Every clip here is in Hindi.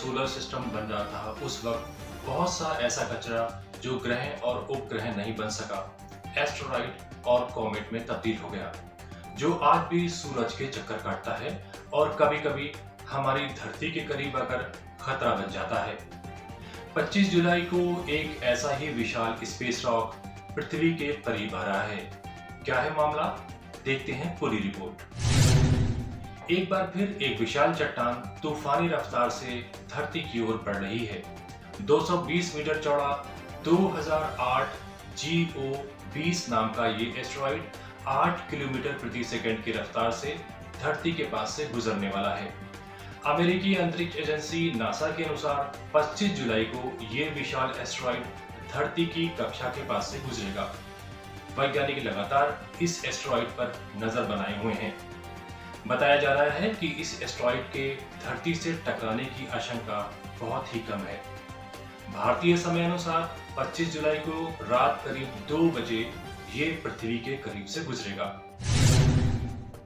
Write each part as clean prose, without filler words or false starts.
सोलर सिस्टम बन रहा था उस वक्त बहुत सा ऐसा कचरा जो ग्रह और उपग्रह नहीं बन सका, एस्टेरॉइड और कॉमेट में तब्दील हो गया, जो आज भी सूरज के चक्कर काटता है और कभी-कभी हमारी धरती के करीब आकर खतरा बन जाता है। 25 जुलाई को एक ऐसा ही विशाल स्पेस रॉक पृथ्वी के करीब आ रहा है। क्या है मामला? देखते हैं पूरी रिपोर्ट। एक बार फिर एक विशाल चट्टान तूफानी रफ्तार से धरती की ओर बढ़ रही है। 220 मीटर चौड़ा 2008 GO-20 नाम का ये एस्टेरॉइड 8 किलोमीटर प्रति सेकंड की रफ्तार से धरती के पास से गुजरने वाला है। अमेरिकी अंतरिक्ष एजेंसी नासा के अनुसार 25 जुलाई को ये विशाल एस्टेरॉइड धरती की कक्षा के पास से गुजरेगा। वैज्ञानिक लगातार इस एस्टेरॉइड पर नजर बनाए हुए हैं। बताया जा रहा है कि इस एस्टेरॉइड के धरती से टकराने की आशंका बहुत ही कम है। भारतीय समय अनुसार 25 जुलाई को रात करीब 2 बजे ये पृथ्वी के करीब से गुजरेगा।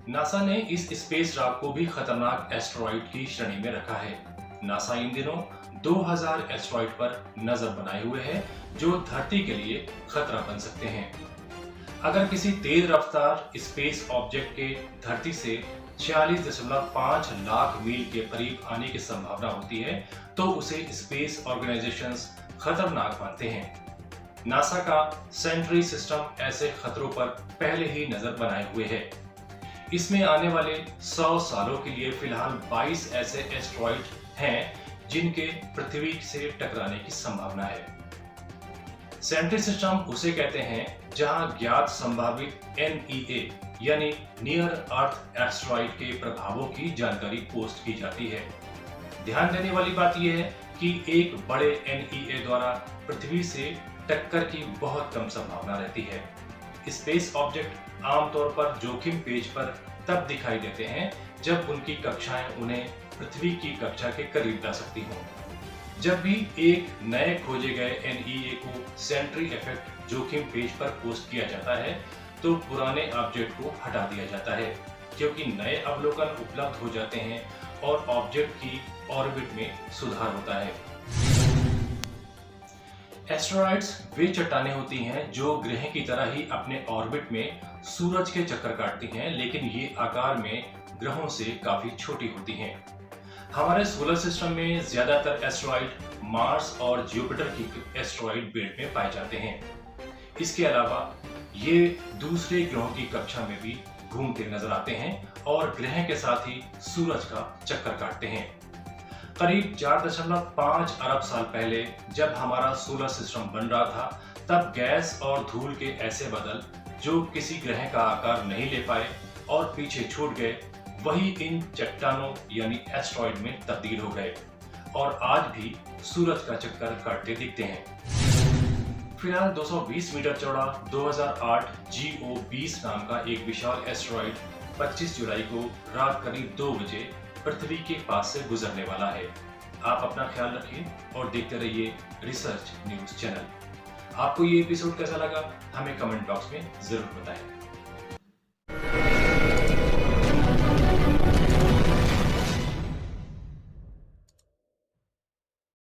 नासा ने इस स्पेस रॉक को भी खतरनाक एस्टेरॉइड की श्रेणी में रखा है। नासा इन दिनों 2000 एस्टेरॉइड पर नजर बनाए हुए है जो धरती के लिए खतरा बन सकते हैं। अगर किसी तेज रफ्तार स्पेस ऑब्जेक्ट के धरती से 46.5 लाख मील के करीब आने की संभावना होती है तो उसे स्पेस ऑर्गेनाइजेशंस खतरनाक मानते हैं। नासा का सेंट्री सिस्टम ऐसे खतरों पर पहले ही नजर बनाए हुए है। इसमें आने वाले 100 सालों के लिए फिलहाल 22 ऐसे एस्टेरॉइड हैं जिनके पृथ्वी से टकराने की संभावना है। सेंट्री सिस्टम उसे कहते हैं जहां ज्ञात संभावित NEA यानी नियर अर्थ एस्टेरॉइड के प्रभावों की जानकारी पोस्ट की जाती है। ध्यान देने वाली बात यह है कि एक बड़े NEA द्वारा पृथ्वी से टक्कर की बहुत कम संभावना रहती है। स्पेस ऑब्जेक्ट आमतौर पर जोखिम पेज पर तब दिखाई देते हैं जब उनकी कक्षाएं उन्हें पृथ्वी की कक्षा के करीब ला सकती हों। जब भी एक नए खोजे गए NEA को सेंट्री इफेक्ट जोखिम पेज पर पोस्ट किया जाता है तो पुराने ऑब्जेक्ट को हटा दिया जाता है, क्योंकि नए अवलोकन उपलब्ध हो जाते हैं और ऑब्जेक्ट की ऑर्बिट में सुधार होता है। एस्टेरॉइड्स वे चट्टानें होती हैं जो ग्रह की तरह ही अपने ऑर्बिट में सूरज के चक्कर काटती हैं, लेकिन ये आकार में ग्रहों से काफी छोटी होती हैं। हमारे सोलर सिस्टम में ज्यादातर एस्टेरॉइड मार्स और जुपिटर की एस्टेरॉइड बेल्ट में पाए जाते हैं। इसके अलावा ये दूसरे ग्रहों की कक्षा में भी घूमते नजर आते हैं और ग्रह के साथ ही सूरज का चक्कर काटते हैं। करीब 4.5 अरब साल पहले जब हमारा सोलर सिस्टम बन रहा था तब गैस और धूल के ऐसे बादल जो किसी ग्रह का आकार नहीं ले पाए और पीछे छूट गए, वही इन चट्टानों यानी एस्टेरॉइड में तब्दील हो गए और आज भी सूरज का चक्कर काटते दिखते हैं। फिलहाल 220 मीटर चौड़ा 2008 GO-20 नाम का एक विशाल एस्टेरॉइड 25 जुलाई को रात करीब 2 बजे पृथ्वी के पास से गुजरने वाला है। आप अपना ख्याल रखिए और देखते रहिए रिसर्च न्यूज चैनल। आपको ये एपिसोड कैसा लगा हमें कमेंट बॉक्स में जरूर बताएं।